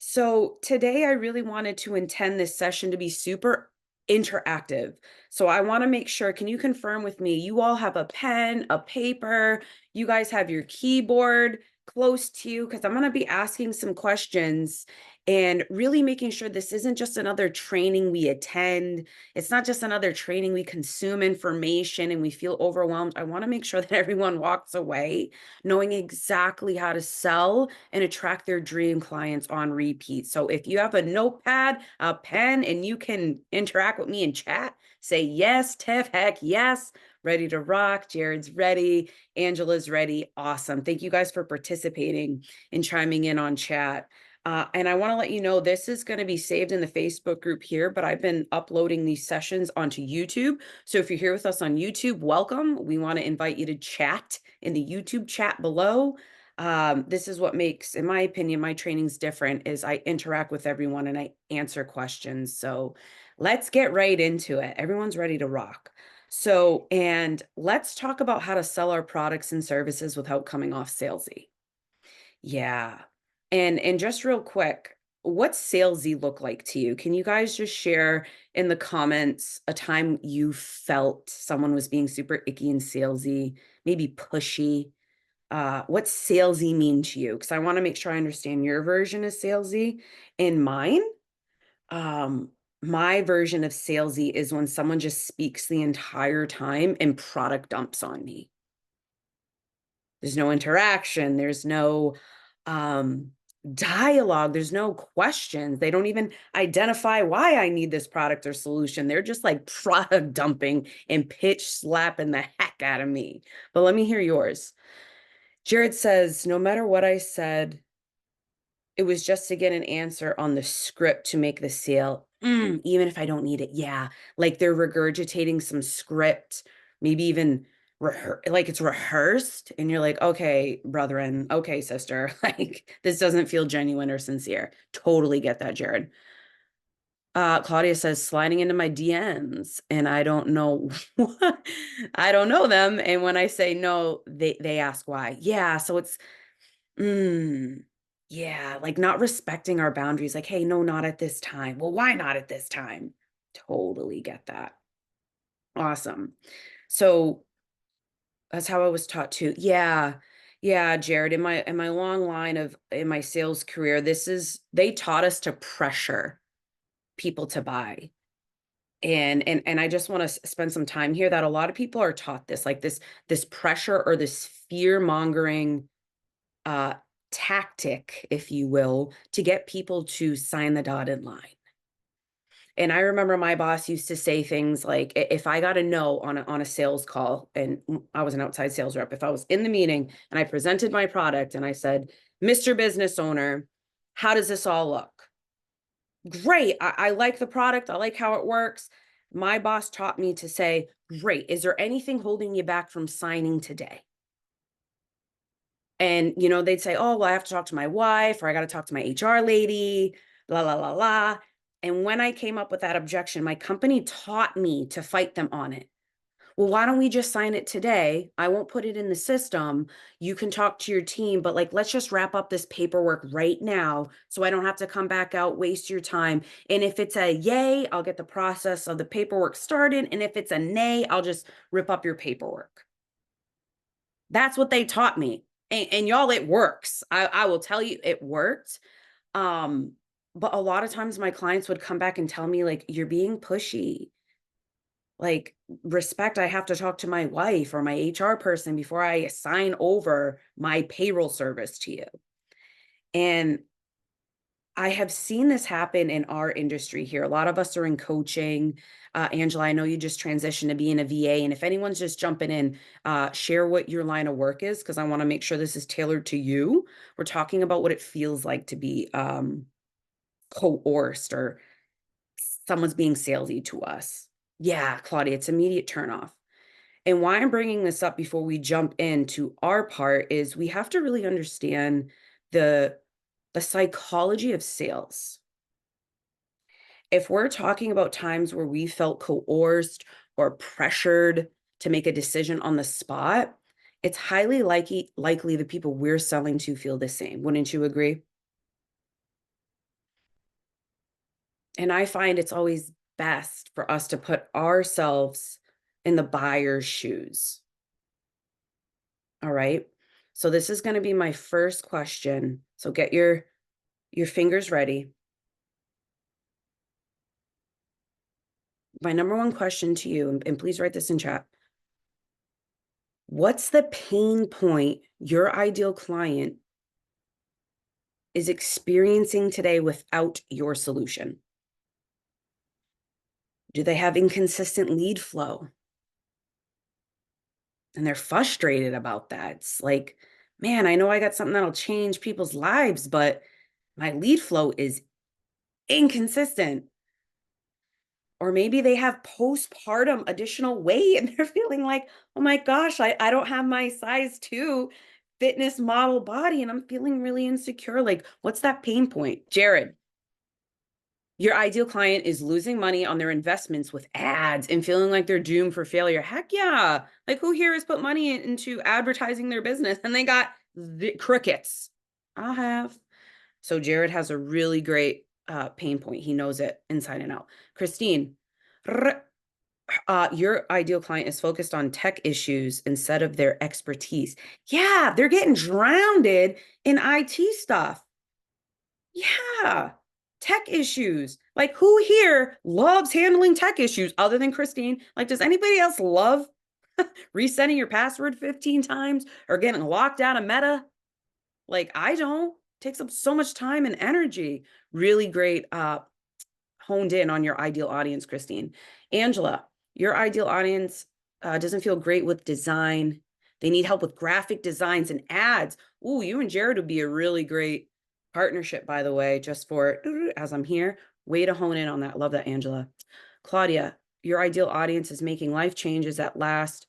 So today I really wanted to intend this session to be super interactive. So I want to make sure, can you confirm with me? You all have a pen, a paper, you guys have your keyboard close to you because I'm going to be asking some questions and really making sure this isn't just another training we attend. It's not just another training we consume information and we feel overwhelmed. I want to make sure that everyone walks away knowing exactly how to sell and attract their dream clients on repeat. So if you have a notepad, a pen, and you can interact with me in chat, say yes, Tiff, heck yes, ready to rock. Jared's ready. Angela's ready. Awesome. Thank you guys for participating and chiming in on chat. And I want to let you know this is going to be saved in the Facebook group here, but I've been uploading these sessions onto YouTube. So if you're here with us on YouTube, welcome. We want to invite you to chat in the YouTube chat below. This is what makes, in my opinion, my trainings different is I interact with everyone and I answer questions. So let's get right into it. Everyone's ready to rock. So, and let's talk about how to sell our products and services without coming off salesy. Yeah. And just real quick, what's salesy look like to you? Can you guys just share in the comments a time you felt someone was being super icky and salesy, maybe pushy? What's salesy mean to you? Because I want to make sure I understand your version of salesy. In mine, um, my version of salesy is when someone just speaks the entire time and product dumps on me. There's no interaction, there's no dialogue, there's no questions. They don't even identify why I need this product or solution. They're just like product dumping and pitch slapping the heck out of me. But let me hear yours. Jared says, no matter what I said, it was just to get an answer on the script to make the sale, even if I don't need it. Yeah, like they're regurgitating some script, maybe even like it's rehearsed, and you're like, okay, brethren, okay, sister, like this doesn't feel genuine or sincere. Totally get that, Jared. Claudia says sliding into my DMs and I don't know I don't know them. And when I say no, they ask why. Yeah, so it's Mm, yeah, like not respecting our boundaries, like, "Hey, no, not at this time." Well, why not at this time? Totally get that. Awesome. So that's how I was taught to. Yeah. Yeah, Jared, in my long line of in my sales career, this is they taught us to pressure people to buy. And I just want to spend some time here that a lot of people are taught this, like this pressure or this fear-mongering uh, tactic, if you will, to get people to sign the dotted line. And I remember my boss used to say things like, if I got a no on a sales call, and I was an outside sales rep, if I was in the meeting and I presented my product and I said, Mr. Business Owner, how does this all look? Great. I like the product. I like how it works. My boss taught me to say, great. Is there anything holding you back from signing today? And, they'd say, "Oh, well, I have to talk to my wife or I got to talk to my HR lady, la, la, la, la." And when I came up with that objection, my company taught me to fight them on it. Well, why don't we just sign it today? I won't put it in the system. You can talk to your team, but like, let's just wrap up this paperwork right now so I don't have to come back out, waste your time. And if it's a yay, I'll get the process of the paperwork started. And if it's a nay, I'll just rip up your paperwork. That's what they taught me. And y'all, it works. I will tell you it worked. Um, but a lot of times my clients would come back and tell me, like, you're being pushy. Like, respect, I have to talk to my wife or my HR person before I sign over my payroll service to you. And I have seen this happen in our industry here. A lot of us are in coaching. Angela, I know you just transitioned to being a VA. And if anyone's just jumping in, share what your line of work is, because I want to make sure this is tailored to you. We're talking about what it feels like to be coerced or someone's being salesy to us. Yeah, Claudia, it's immediate turnoff. And why I'm bringing this up before we jump into our part is we have to really understand the psychology of sales. If we're talking about times where we felt coerced or pressured to make a decision on the spot, it's highly likely the people we're selling to feel the same. Wouldn't you agree? And I find it's always best for us to put ourselves in the buyer's shoes. All right. So this is going to be my first question. So get your fingers ready. My number one question to you, and please write this in chat. What's the pain point your ideal client is experiencing today without your solution? Do they have inconsistent lead flow? And they're frustrated about that. It's like, man, I know I got something that'll change people's lives, but my lead flow is inconsistent. Or maybe they have postpartum additional weight and they're feeling like, oh my gosh, I don't have my size 2 fitness model body and I'm feeling really insecure. Like, what's that pain point? Jared, your ideal client is losing money on their investments with ads and feeling like they're doomed for failure. Heck yeah. Like, who here has put money into advertising their business and they got the crickets? I have. So Jared has a really great pain point. He knows it inside and out. Christine, your ideal client is focused on tech issues instead of their expertise. Yeah, they're getting drowned in IT stuff. Yeah, tech issues. Like, who here loves handling tech issues other than Christine? Like, does anybody else love resetting your password 15 times or getting locked out of Meta? Like, I don't. Takes up so much time and energy. Really great honed in on your ideal audience, Christine. Angela, your ideal audience doesn't feel great with design. They need help with graphic designs and ads. Ooh, you and Jared would be a really great partnership, by the way, just for as I'm here. Way to hone in on that. Love that, Angela. Claudia, your ideal audience is making life changes that last.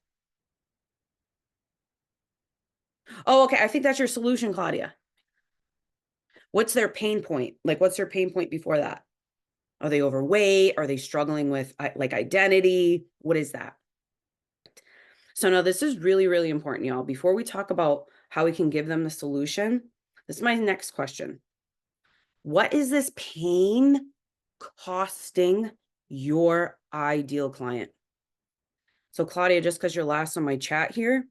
Oh, okay. I think that's your solution, Claudia. What's their pain point? Like, what's their pain point before that? Are they overweight? Are they struggling with like identity? What is that? So now this is really, really important, y'all. Before we talk about how we can give them the solution, this is my next question. What is this pain costing your ideal client? So Claudia, just because you're last on my chat here,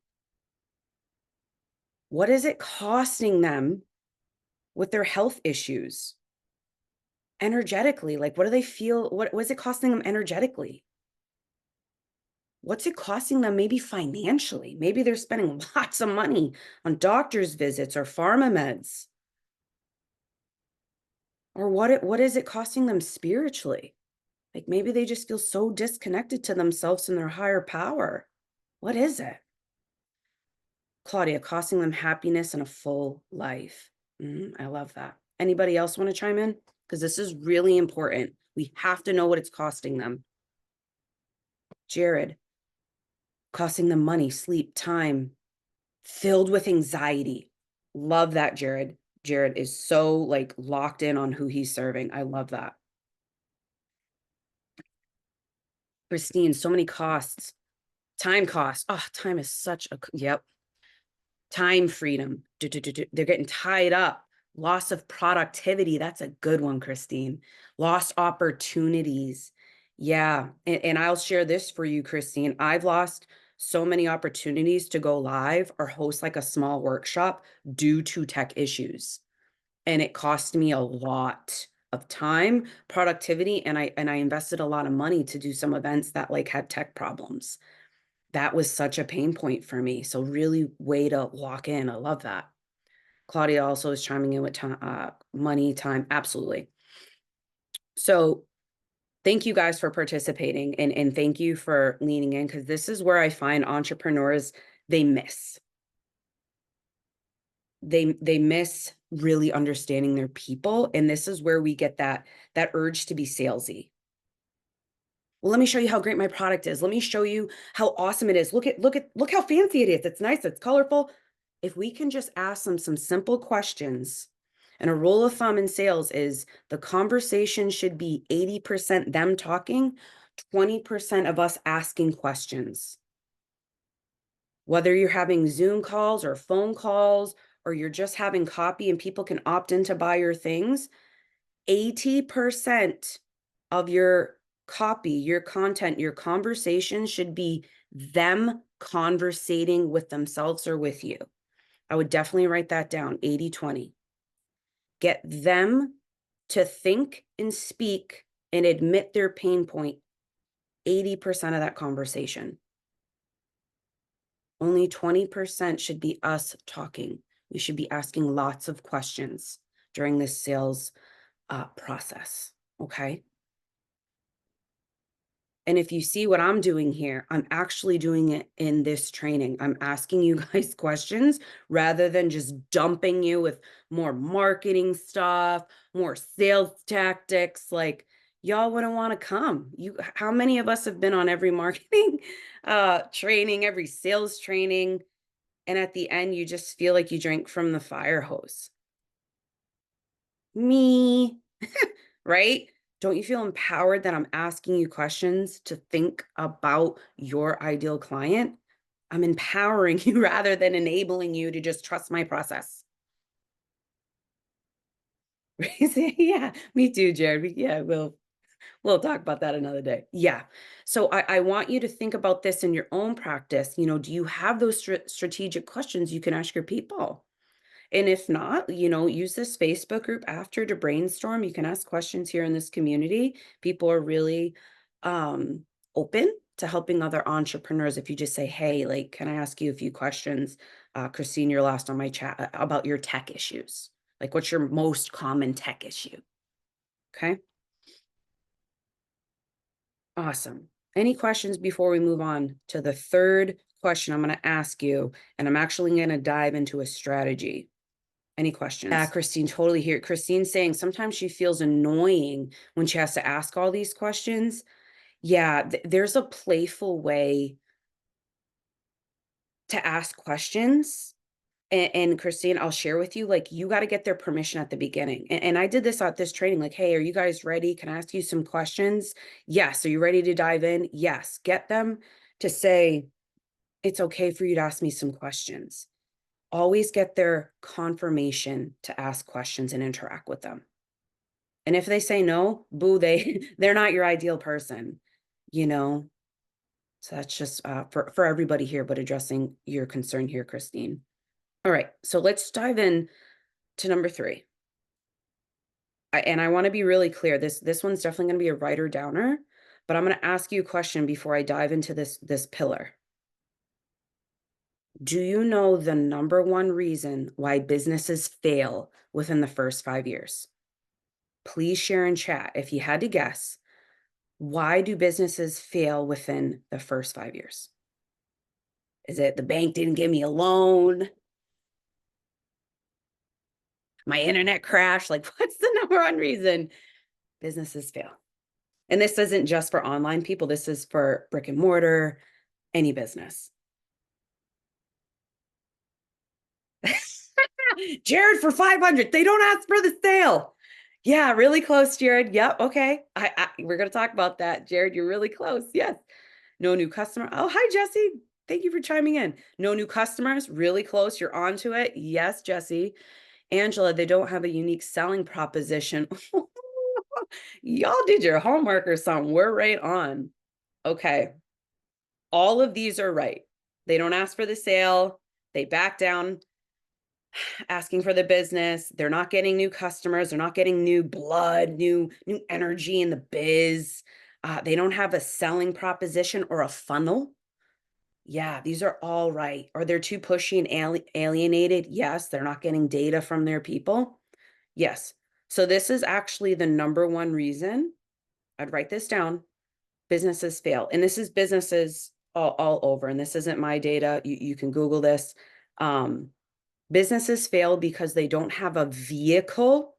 what is it costing them with their health issues? Energetically, like what do they feel? What is it costing them energetically? What's it costing them maybe financially? Maybe they're spending lots of money on doctor's visits or pharma meds. Or what is it costing them spiritually? Like maybe they just feel so disconnected to themselves and their higher power. What is it? Claudia, costing them happiness and a full life. I love that. Anybody else want to chime in? Because this is really important. We have to know what it's costing them. Jared, costing them money, sleep, time, filled with anxiety. Love that, Jared. Jared is so like locked in on who he's serving. I love that. Christine, so many costs. Time costs. Oh, time is such a, yep. Time freedom. They're getting tied up. Loss of productivity. That's a good one, Christine. Lost opportunities. Yeah. And I'll share this for you, Christine. I've lost so many opportunities to go live or host like a small workshop due to tech issues. And it cost me a lot of time, productivity, and I invested a lot of money to do some events that like had tech problems. That was such a pain point for me. So really way to lock in. I love that. Claudia also is chiming in with money, time. Absolutely. So thank you guys for participating and thank you for leaning in because this is where I find entrepreneurs, they miss. They miss really understanding their people. And this is where we get that urge to be salesy. Well, let me show you how great my product is. Let me show you how awesome it is. Look how fancy it is. It's nice, it's colorful. If we can just ask them some simple questions, and a rule of thumb in sales is the conversation should be 80% them talking, 20% of us asking questions. Whether you're having Zoom calls or phone calls, or you're just having copy and people can opt in to buy your things, 80% of your copy, your content, your conversation should be them conversating with themselves or with you. I would definitely write that down, 80-20. Get them to think and speak and admit their pain point 80% of that conversation. Only 20% should be us talking. We should be asking lots of questions during this sales process, okay? And if you see what I'm doing here, I'm actually doing it in this training. I'm asking you guys questions rather than just dumping you with more marketing stuff, more sales tactics. Like, y'all wouldn't want to come. How many of us have been on every marketing training, every sales training, and at the end you just feel like you drank from the fire hose? Me. Right? Don't you feel empowered that I'm asking you questions to think about your ideal client? I'm empowering you rather than enabling you to just trust my process. Yeah, me too, Jared. Yeah, we'll talk about that another day. Yeah. So I want you to think about this in your own practice. Do you have those strategic questions you can ask your people? And if not, use this Facebook group after to brainstorm. You can ask questions here in this community. People are really open to helping other entrepreneurs. If you just say, hey, like, can I ask you a few questions? Christine, you're last on my chat about your tech issues. Like, what's your most common tech issue? Okay. Awesome. Any questions before we move on to the third question I'm going to ask you? And I'm actually going to dive into a strategy. Any questions? Yeah, Christine, totally hear it. Christine's saying sometimes she feels annoying when she has to ask all these questions. Yeah, there's a playful way to ask questions. And Christine, I'll share with you, like, you got to get their permission at the beginning. And I did this at this training, like, hey, are you guys ready? Can I ask you some questions? Yes. Are you ready to dive in? Yes. Get them to say, it's okay for you to ask me some questions. Always get their confirmation to ask questions and interact with them. And if they say no, boo, they're not your ideal person, you know? So that's just for everybody here, but addressing your concern here, Christine. All right, so let's dive in to number 3. And I want to be really clear. This one's definitely going to be a writer downer, but I'm going to ask you a question before I dive into this pillar. Do you know the number one reason why businesses fail within the first 5 years? Please share in chat if you had to guess. Why do businesses fail within the first 5 years? Is it the bank didn't give me a loan? My internet crashed? Like, what's the number one reason businesses fail? And this isn't just for online people. This is for brick and mortar, any business. Jared, for 500, they don't ask for the sale. Yeah, really close, Jared. Yep. Okay. We're going to talk about that. Jared, you're really close. Yes. No new customer. Oh, hi, Jesse. Thank you for chiming in. No new customers. Really close. You're on to it. Yes, Jesse. Angela, they don't have a unique selling proposition. Y'all did your homework or something. We're right on. Okay. All of these are right. They don't ask for the sale. They back down asking for the business. They're not getting new customers. They're not getting new blood, new energy in the biz. They don't have a selling proposition or a funnel. Yeah, these are all right. Are they too pushy and alienated? Yes, they're not getting data from their people. Yes. So this is actually the number one reason. I'd write this down. Businesses fail. And this is businesses all over. And this isn't my data. You can Google this. Businesses fail because they don't have a vehicle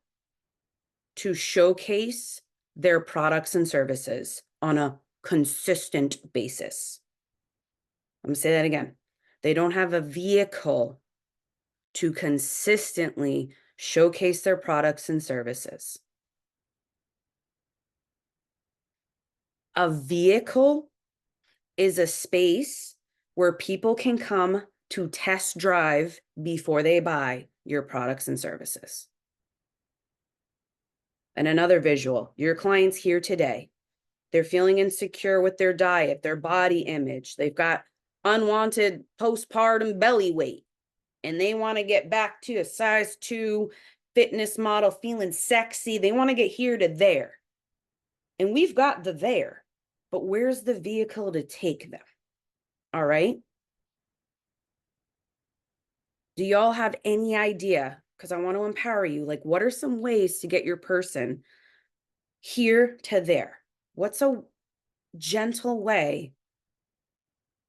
to showcase their products and services on a consistent basis. I'm going to say that again. They don't have a vehicle to consistently showcase their products and services. A vehicle is a space where people can come to test drive before they buy your products and services. And another visual, your client's here today. They're feeling insecure with their diet, their body image. They've got unwanted postpartum belly weight, and they want to get back to a size 2 fitness model, feeling sexy. They want to get here to there. And we've got the there, but where's the vehicle to take them? All right. Do y'all have any idea? Because I want to empower you. Like, what are some ways to get your person here to there? What's a gentle way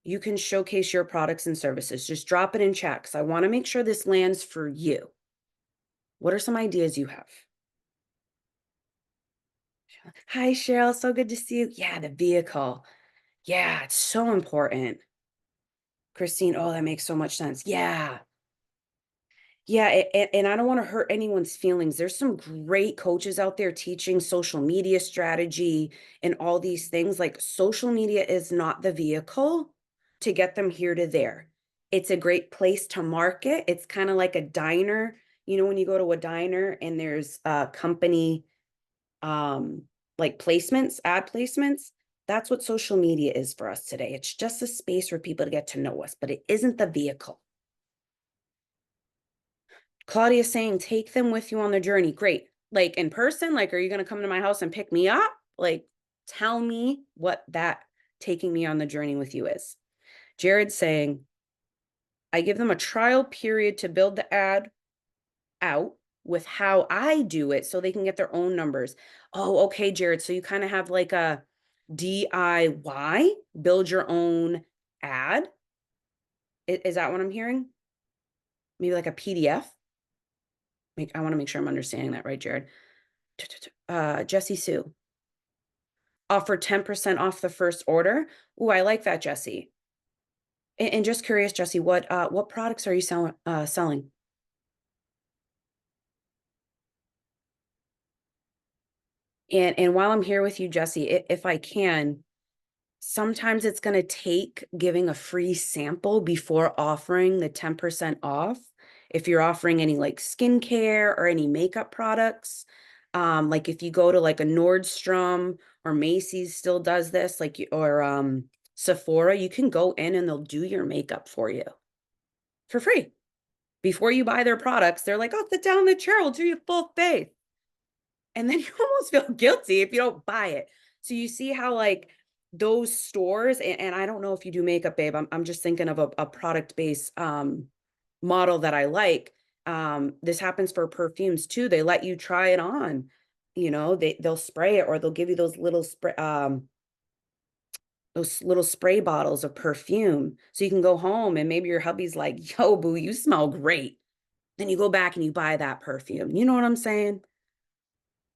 you can showcase your products and services? Just drop it in chat because I want to make sure this lands for you. What are some ideas you have? Hi, Cheryl. So good to see you. Yeah, the vehicle. Yeah, it's so important. Christine, oh, that makes so much sense. Yeah. Yeah, and I don't want to hurt anyone's feelings. There's some great coaches out there teaching social media strategy and all these things. Like, social media is not the vehicle to get them here to there. It's a great place to market. It's kind of like a diner. You know, when you go to a diner and there's company like placements, ad placements, that's what social media is for us today. It's just a space for people to get to know us, but it isn't the vehicle. Claudia's saying, take them with you on the journey. Great. Like, in person, like, are you going to come to my house and pick me up? Like, tell me what that taking me on the journey with you is. Jared's saying, I give them a trial period to build the ad out with how I do it so they can get their own numbers. Oh, okay, Jared. So you kind of have like a DIY, build your own ad. Is that what I'm hearing? Maybe like a PDF? I want to make sure I'm understanding that right, Jared. Jessie Sue. Offer 10% off the first order. Ooh, I like that, Jessie. And just curious, Jessie, what products are you selling? And while I'm here with you, Jessie, if I can, sometimes it's going to take giving a free sample before offering the 10% off. If you're offering any like skincare or any makeup products, like if you go to like a Nordstrom or Macy's still does this, like, or Sephora, you can go in and they'll do your makeup for you for free. Before you buy their products, they're like, oh, sit down in the chair, we'll do you full face. And then you almost feel guilty if you don't buy it. So you see how like those stores, and I don't know if you do makeup, babe. I'm just thinking of a product-based model that I like. This happens for perfumes too. They let you try it on. You know, they'll spray it or they'll give you those little spray bottles of perfume. So you can go home and maybe your hubby's like, yo, boo, you smell great. Then you go back and you buy that perfume. You know what I'm saying?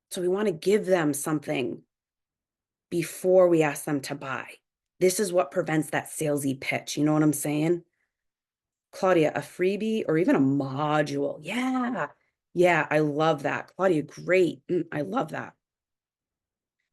So we want to give them something before we ask them to buy. This is what prevents that salesy pitch. You know what I'm saying? Claudia, a freebie or even a module. Yeah. Yeah, I love that. Claudia, great. I love that.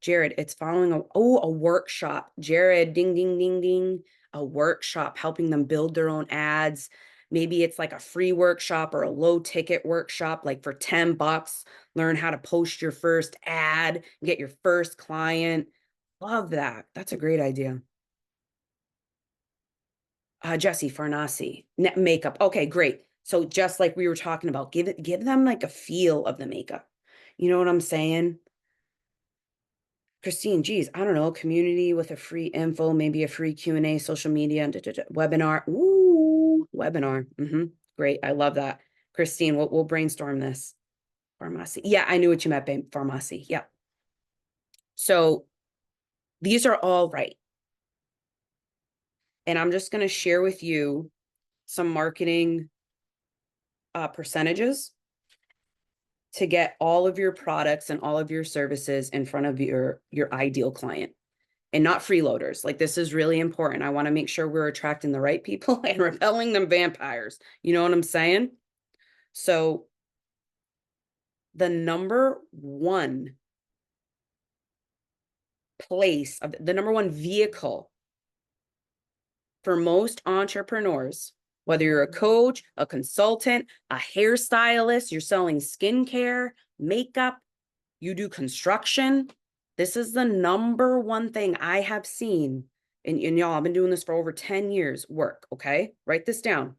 Jared, it's following a workshop. Jared, ding, ding, ding, ding. A workshop helping them build their own ads. Maybe it's like a free workshop or a low ticket workshop, like for $10, learn how to post your first ad, get your first client. Love that. That's a great idea. Jesse Farnasi, makeup. Okay, great. So just like we were talking about, give them like a feel of the makeup. You know what I'm saying? Christine, geez, I don't know, community with a free info, maybe a free Q&A, social media, webinar. Ooh, webinar. Great. I love that. Christine, we'll brainstorm this. Pharmacy. Yeah, I knew what you meant, babe. Pharmacy. Yeah. So these are all right. And I'm just going to share with you some marketing percentages to get all of your products and all of your services in front of your ideal client, and not freeloaders. Like, this is really important. I want to make sure we're attracting the right people and repelling them vampires. You know what I'm saying? So the number one place of the number one vehicle for most entrepreneurs, whether you're a coach, a consultant, a hairstylist, you're selling skincare, makeup, you do construction. This is the number one thing I have seen. And y'all, I've been doing this for over 10 years work. Okay. Write this down.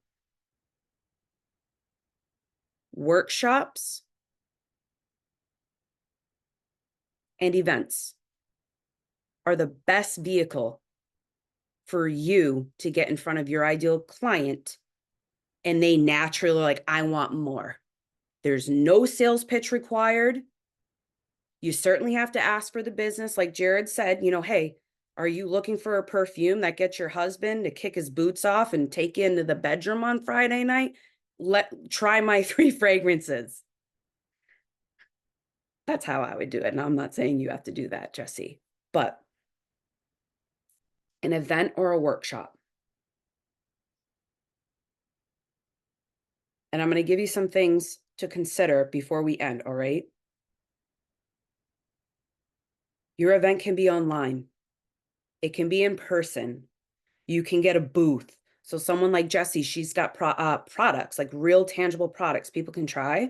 Workshops and events are the best vehicle for you to get in front of your ideal client. And they naturally are like, I want more. There's no sales pitch required. You certainly have to ask for the business. Like Jared said, hey, are you looking for a perfume that gets your husband to kick his boots off and take you into the bedroom on Friday night? Try my 3 fragrances. That's how I would do it. And I'm not saying you have to do that, Jesse, but an event or a workshop. And I'm going to give you some things to consider before we end. All right. Your event can be online. It can be in person. You can get a booth. So someone like Jessie, she's got products, like real tangible products people can try.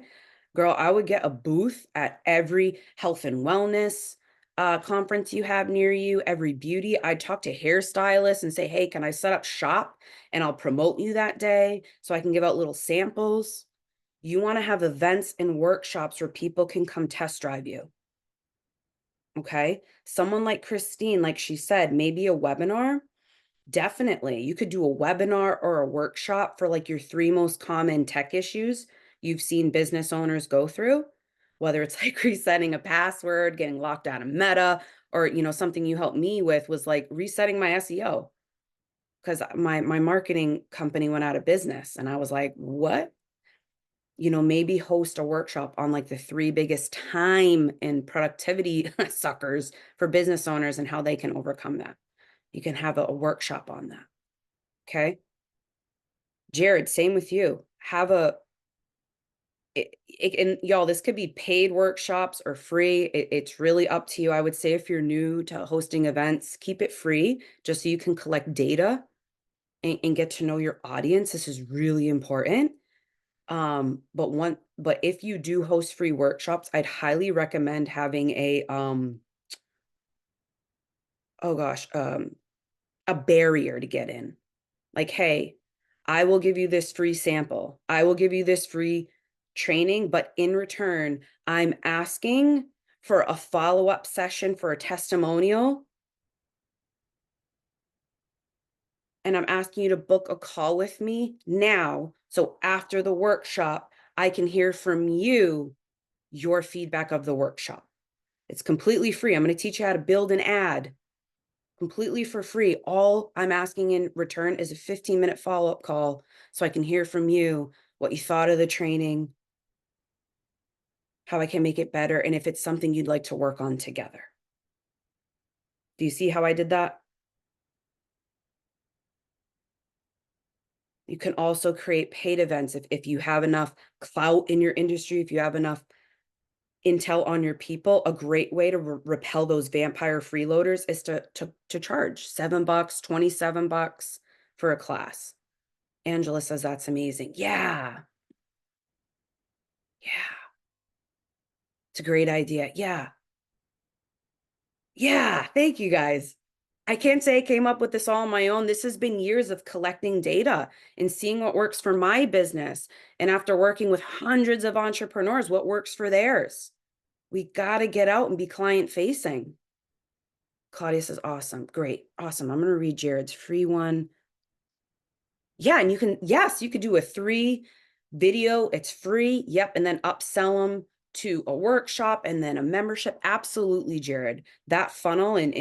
Girl, I would get a booth at every health and wellness conference you have near you, every beauty. I'd talk to hairstylists and say, hey, can I set up shop? And I'll promote you that day so I can give out little samples. You want to have events and workshops where people can come test drive you. Okay. Someone like Christine, like she said, maybe a webinar. Definitely. You could do a webinar or a workshop for like your 3 most common tech issues you've seen business owners go through, whether it's like resetting a password, getting locked out of Meta, or something you helped me with was like resetting my SEO because my marketing company went out of business and I was like, what? Maybe host a workshop on like the 3 biggest time and productivity suckers for business owners and how they can overcome that. You can have a workshop on that. Okay. Jared, same with you. And y'all, this could be paid workshops or free. It's really up to you. I would say if you're new to hosting events, keep it free just so you can collect data and get to know your audience. This is really important. But if you do host free workshops, I'd highly recommend having a barrier to get in. Like, hey, I will give you this free sample. I will give you this free training, but in return, I'm asking for a follow-up session for a testimonial. And I'm asking you to book a call with me now. So after the workshop, I can hear from you your feedback of the workshop. It's completely free. I'm going to teach you how to build an ad completely for free. All I'm asking in return is a 15-minute follow-up call so I can hear from you what you thought of the training, how I can make it better, and if it's something you'd like to work on together. Do you see how I did that? You can also create paid events if you have enough clout in your industry, if you have enough intel on your people. A great way to repel those vampire freeloaders is to charge $7, $27 for a class. Angela says that's amazing. Yeah. Yeah. It's a great idea. Yeah. Yeah. Thank you guys. I can't say I came up with this all on my own. This has been years of collecting data and seeing what works for my business. And after working with hundreds of entrepreneurs, what works for theirs. We got to get out and be client facing. Claudia says, awesome. Great. Awesome. I'm going to read Jared's free one. Yeah. And you could do a 3 video. It's free. Yep. And then upsell them to a workshop and then a membership. Absolutely, Jared. That funnel and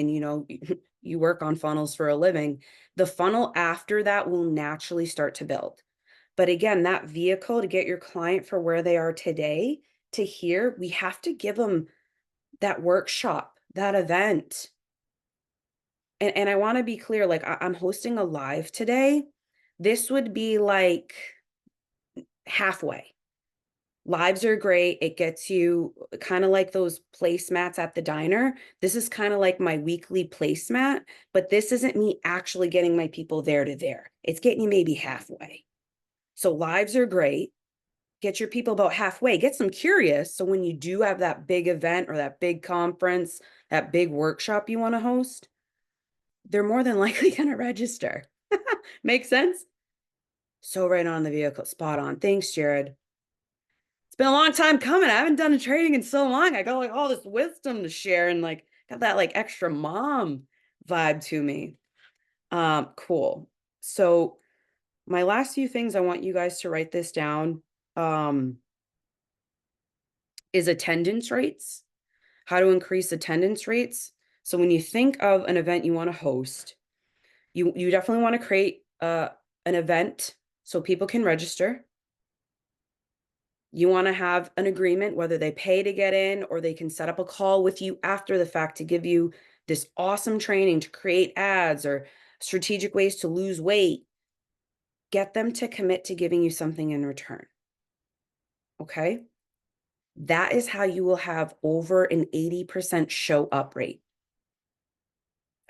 you work on funnels for a living. The funnel after that will naturally start to build. But again, that vehicle to get your client for where they are today to here, we have to give them that workshop, that event. And I want to be clear, like I'm hosting a live today. This would be like halfway. Lives are great. It gets you kind of like those placemats at the diner. This is kind of like my weekly placemat, but this isn't me actually getting my people there to there. It's getting you maybe halfway. So lives are great. get your people about halfway, get them curious. So when you do have that big event or that big conference, that big workshop you want to host, they're more than likely going to register. Make sense? So right on the vehicle, spot on. Thanks, Jared. It's been a long time coming. I haven't done a training in so long. I got like all this wisdom to share and like got that like extra mom vibe to me. Cool. So my last few things I want you guys to write this down is attendance rates, how to increase attendance rates. So when you think of an event you want to host, you definitely want to create an event so people can register. You want to have an agreement, whether they pay to get in or they can set up a call with you after the fact to give you this awesome training to create ads or strategic ways to lose weight. Get them to commit to giving you something in return. Okay? That is how you will have over an 80% show up rate.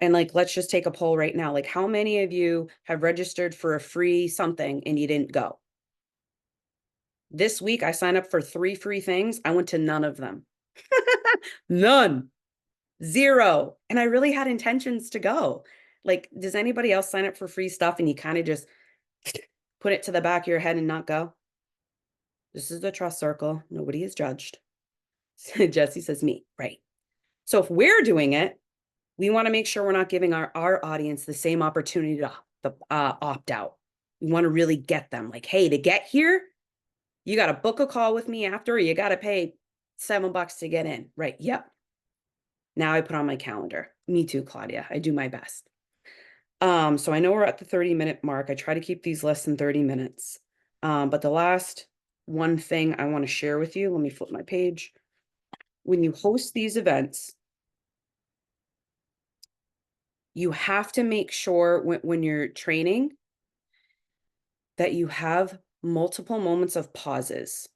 And like, let's just take a poll right now. Like, how many of you have registered for a free something and you didn't go? This week, I signed up for 3 free things. I went to none of them. None. 0. And I really had intentions to go. Like, does anybody else sign up for free stuff and you kind of just put it to the back of your head and not go? This is the trust circle. Nobody is judged. Jesse says me. Right. So if we're doing it, we want to make sure we're not giving our audience the same opportunity to opt out. We want to really get them like, hey, to get here, you got to book a call with me after, or you got to pay $7 to get in. Right. Yep. Now I put on my calendar. Me too, Claudia. I do my best. So I know we're at the 30-minute mark. I try to keep these less than 30 minutes. But the last one thing I want to share with you, let me flip my page. When you host these events, you have to make sure when you're training that you have multiple moments of pauses.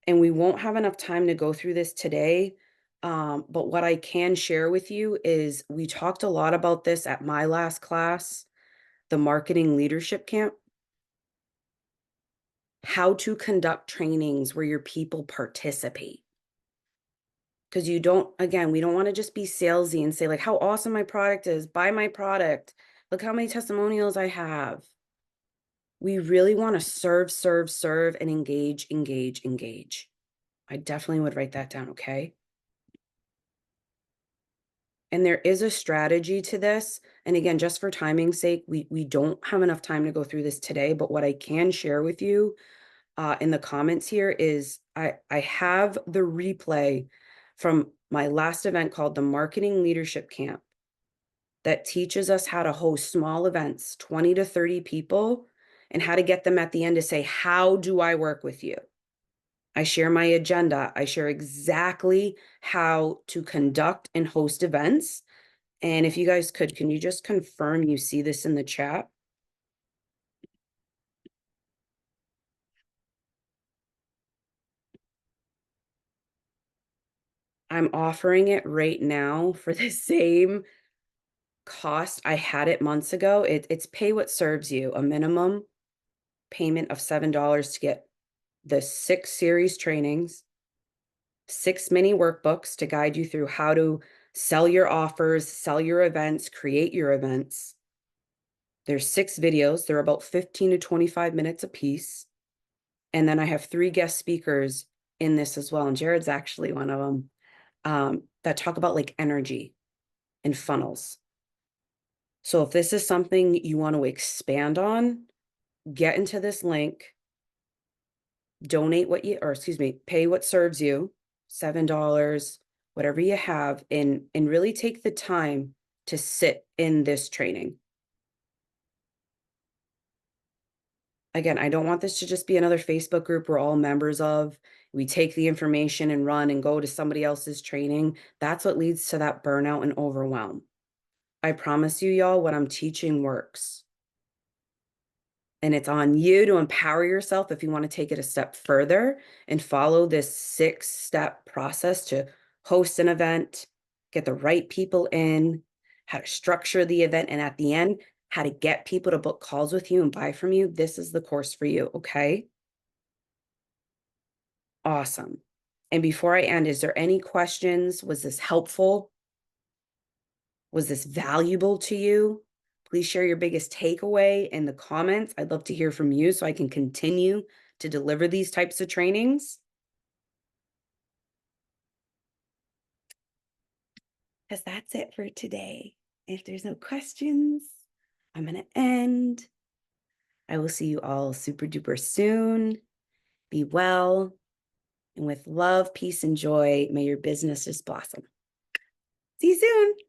And we won't have enough time to go through this today. But what I can share with you is we talked a lot about this at my last class, the marketing leadership camp, how to conduct trainings where your people participate. Because we don't want to just be salesy and say like how awesome my product is, buy my product. Look how many testimonials I have. We really want to serve, and engage. I definitely would write that down, okay? And there is a strategy to this. And again, just for timing's sake, we don't have enough time to go through this today, but what I can share with you in the comments here is I have the replay from my last event called the Marketing Leadership Camp that teaches us how to host small events, 20 to 30 people, and how to get them at the end to say, how do I work with you? I share my agenda. I share exactly how to conduct and host events. And if you guys could, can you just confirm you see this in the chat? I'm offering it right now for the same cost I had it months ago. It's pay what serves you, a minimum payment of $7 to get the 6 series trainings, 6 mini workbooks to guide you through how to sell your offers, sell your events, create your events. There's 6 videos. They're about 15 to 25 minutes a piece. And then I have 3 guest speakers in this as well. And Jared's actually one of them that talk about like energy and funnels. So if this is something you want to expand on, get into this link, donate pay what serves you, $7, whatever you have, and really take the time to sit in this training. Again, I don't want this to just be another Facebook group we're all members of. We take the information and run and go to somebody else's training. That's what leads to that burnout and overwhelm. I promise you, y'all, what I'm teaching works. And it's on you to empower yourself if you want to take it a step further and follow this 6-step process to host an event, get the right people in, how to structure the event, and at the end, how to get people to book calls with you and buy from you. This is the course for you, okay? Awesome. And before I end, is there any questions? Was this helpful? Was this valuable to you? Please share your biggest takeaway in the comments. I'd love to hear from you so I can continue to deliver these types of trainings. Because that's it for today. If there's no questions, I'm going to end. I will see you all super duper soon. Be well. And with love, peace, and joy, may your business just blossom. See you soon.